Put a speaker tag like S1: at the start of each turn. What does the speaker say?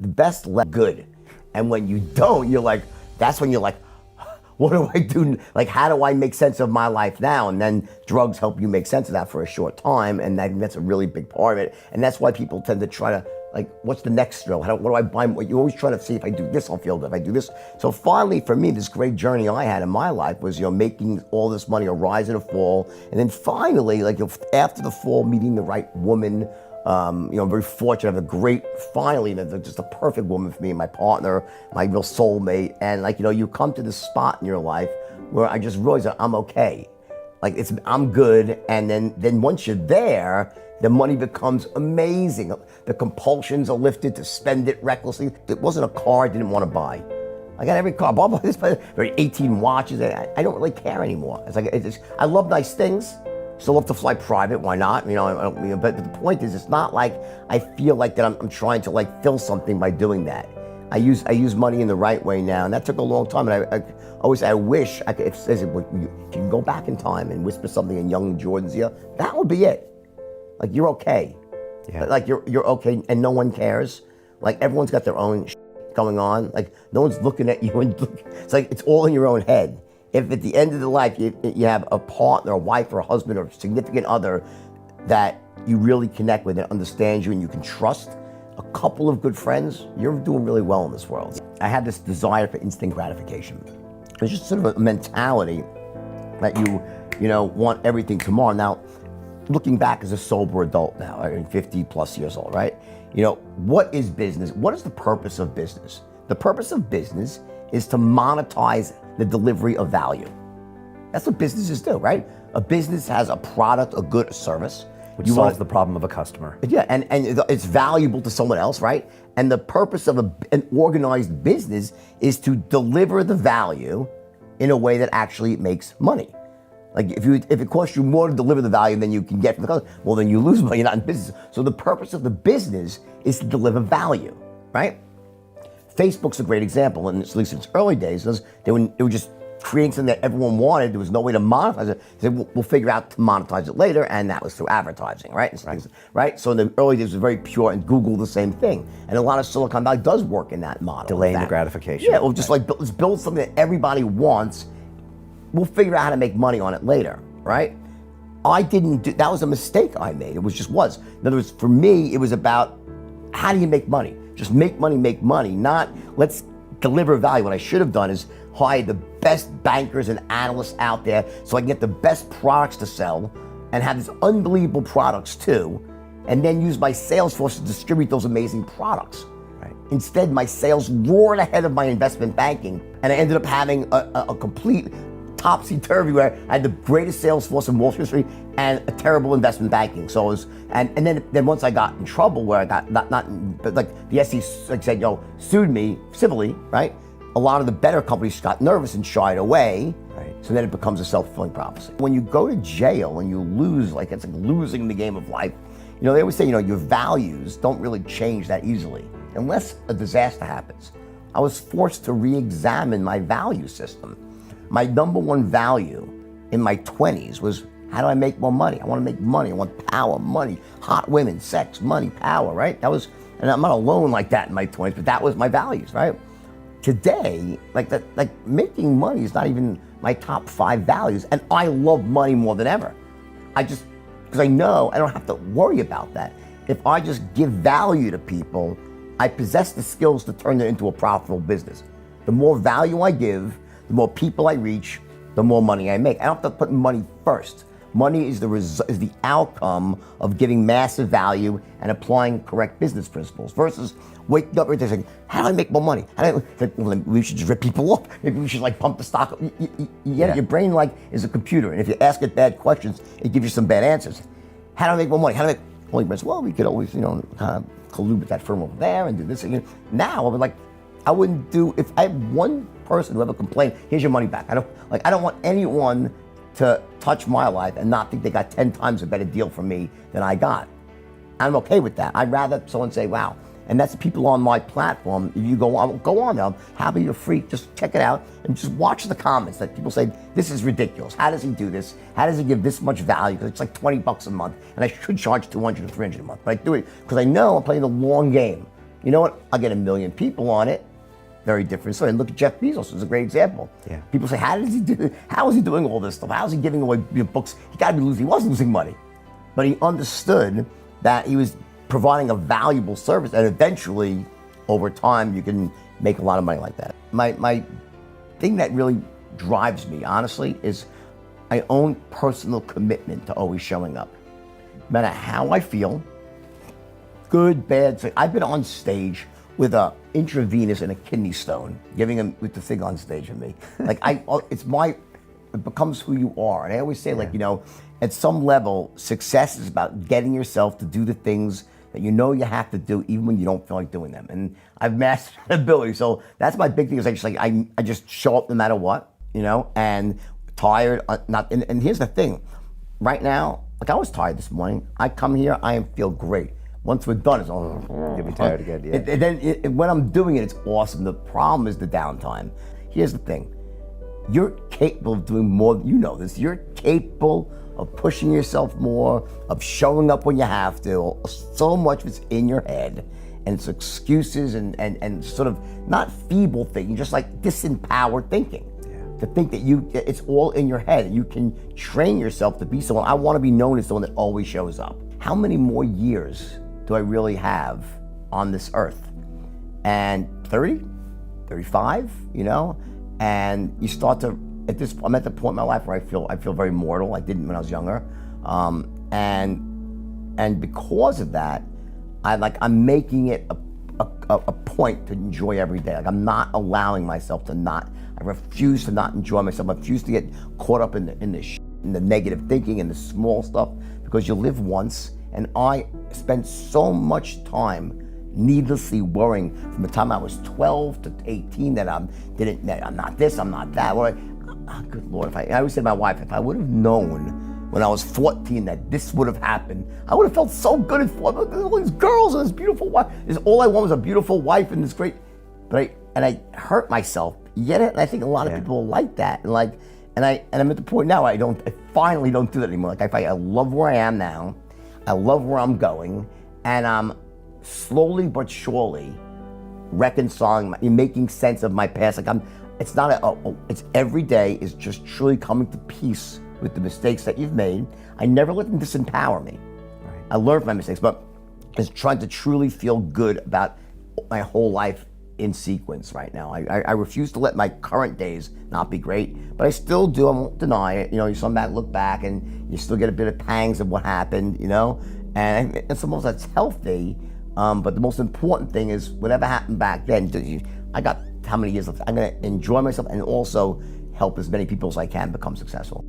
S1: the best good. And when you don't, you're like, that's when you're like, what do I do? Like, how do I make sense of my life now? And then drugs help you make sense of that for a short time. And that's a really big part of it. And that's why people tend to try to, like, what's the next thrill? What do I buy? You're always trying to see, if I do this, I'll feel good. If I do this. So finally, for me, this great journey I had in my life was, making all this money, a rise and a fall. And then finally, like, after the fall, meeting the right woman. I'm very fortunate. I have a great, finally, just a perfect woman for me, my partner, my real soulmate. And you come to this spot in your life where I just realized that I'm okay. Like, I'm good. And then once you're there, the money becomes amazing. The compulsions are lifted to spend it recklessly. It wasn't a car I didn't want to buy. I got every car. I bought this, 18 watches. I don't really care anymore. I love nice things. Still love to fly private, why not? But the point is, it's not like I feel like that I'm trying to fill something by doing that. I use money in the right way now, and that took a long time. And I wish I could. If you can go back in time and whisper something in young Jordan's ear, that would be it. Like, you're okay. Yeah. Like you're okay, and no one cares. Like, everyone's got their own going on. Like, no one's looking at you, and it's like it's all in your own head. If at the end of the life you have a partner, a wife or a husband or a significant other that you really connect with and understands you and you can trust, a couple of good friends, you're doing really well in this world. I had this desire for instant gratification. It's just sort of a mentality that you want everything tomorrow. Now, looking back as a sober adult now, I'm 50 plus years old, right? What is business? What is the purpose of business? The purpose of business is to monetize the delivery of value. That's what businesses do, right? A business has a product, a good, a service.
S2: Which solves the problem of a customer.
S1: Yeah, and it's valuable to someone else, right? And the purpose of an organized business is to deliver the value in a way that actually makes money. Like, if it costs you more to deliver the value than you can get from the customer, well, then you lose money, you're not in business. So the purpose of the business is to deliver value, right? Facebook's a great example, and at least in its early days, they were just creating something that everyone wanted. There was no way to monetize it. They said, we'll figure out to monetize it later, and that was through advertising, right? Right? So in the early days, it was very pure, and Google the same thing. And a lot of Silicon Valley does work in that model.
S2: Delaying the gratification.
S1: Yeah, well, just let's build something that everybody wants. We'll figure out how to make money on it later, right? That was a mistake I made. It was. In other words, for me, it was about, how do you make money? Just make money, not let's deliver value. What I should have done is hire the best bankers and analysts out there so I can get the best products to sell and have these unbelievable products too, and then use my sales force to distribute those amazing products. Right. Instead, my sales roared ahead of my investment banking, and I ended up having a complete topsy-turvy where I had the greatest sales force in Wall Street history and a terrible investment banking. So it was, and then once I got in trouble where I got but like the SEC said, sued me civilly, right? A lot of the better companies got nervous and shied away. Right. So then it becomes a self-fulfilling prophecy. When you go to jail and you lose, it's like losing the game of life. They always say, your values don't really change that easily unless a disaster happens. I was forced to re-examine my value system. My number one value in my 20s was, how do I make more money? I want to make money. I want power, money, hot women, sex, money, power, right? And I'm not alone like that in my 20s, but that was my values, right? Today, making money is not even my top 5 values, and I love money more than ever. Because I know I don't have to worry about that. If I just give value to people, I possess the skills to turn it into a profitable business. The more value I give, the more people I reach, the more money I make. I don't have to put money first. Money is the outcome of giving massive value and applying correct business principles versus waking up every day saying, how do I make more money? We should just rip people off. Maybe we should pump the stock. Your brain is a computer, and if you ask it bad questions, it gives you some bad answers. How do I make more money? How do I make more money? Well, we could always, kind of collude with that firm over there and do this again. Now, I wouldn't do, if I had one person who ever complained, here's your money back. I don't want anyone to touch my life and not think they got 10 times a better deal from me than I got. I'm okay with that. I'd rather someone say, wow. And that's the people on my platform. If you go on now, happy you're free, just check it out and just watch the comments that people say, this is ridiculous. How does he do this? How does he give this much value? Because it's like $20 a month and I should charge $200 or $300 a month. But I do it because I know I'm playing the long game. You know what? I'll get 1 million people on it. Very different story. And look at Jeff Bezos, who's a great example.
S2: Yeah.
S1: People say, how is he doing all this stuff? How is he giving away books? He was losing money. But he understood that he was providing a valuable service, and eventually, over time, you can make a lot of money like that. My thing that really drives me, honestly, is my own personal commitment to always showing up. No matter how I feel, good, bad. So I've been on stage with a intravenous and a kidney stone, giving him with the thing on stage with me. Like it becomes who you are. And I always say, like, you know, at some level, success is about getting yourself to do the things that you know you have to do, even when you don't feel like doing them. And I've mastered that ability. So that's my big thing. Is I just show up no matter what, you know, and tired. And here's the thing, right now, like I was tired this morning. I come here, I feel great. Once we're done, it's
S2: You'll be tired again, yeah.
S1: And then when I'm doing it, it's awesome. The problem is the downtime. Here's the thing. You're capable of doing more, you know this. You're capable of pushing yourself more, of showing up when you have to. So much is in your head, and it's excuses and sort of not feeble thinking, just like disempowered thinking. To think that it's all in your head. You can train yourself to be someone. I want to be known as someone that always shows up. How many more years do I really have on this earth? And 30, 35, you know? And you start to, I'm at the point in my life where I feel very mortal. I didn't when I was younger. And because of that, I'm making it a point to enjoy every day. Like I'm not allowing myself to not, I refuse to not enjoy myself. I refuse to get caught up in the negative thinking and the small stuff, because you live once. And I spent so much time needlessly worrying from the time I was 12 to 18 that I'm not this, I'm not that. Good Lord, I always said to my wife, if I would have known when I was 14 that this would have happened, I would have felt so good at 14. There's all these girls and this beautiful wife. All I want was a beautiful wife and this great, I hurt myself. You get it? And I think a lot of people like that. And I'm at the point now I finally don't do that anymore. Like I love where I am now. I love where I'm going, and I'm slowly but surely reconciling, making sense of my past. Like it's every day is just truly coming to peace with the mistakes that you've made. I never let them disempower me. Right. I learned from my mistakes, but it's trying to truly feel good about my whole life in sequence right now. I refuse to let my current days not be great, but I still do. I won't deny it. You know, you sometimes look back and you still get a bit of pangs of what happened, you know, and sometimes that's healthy. But the most important thing is whatever happened back then, I got how many years left. I'm going to enjoy myself and also help as many people as I can become successful.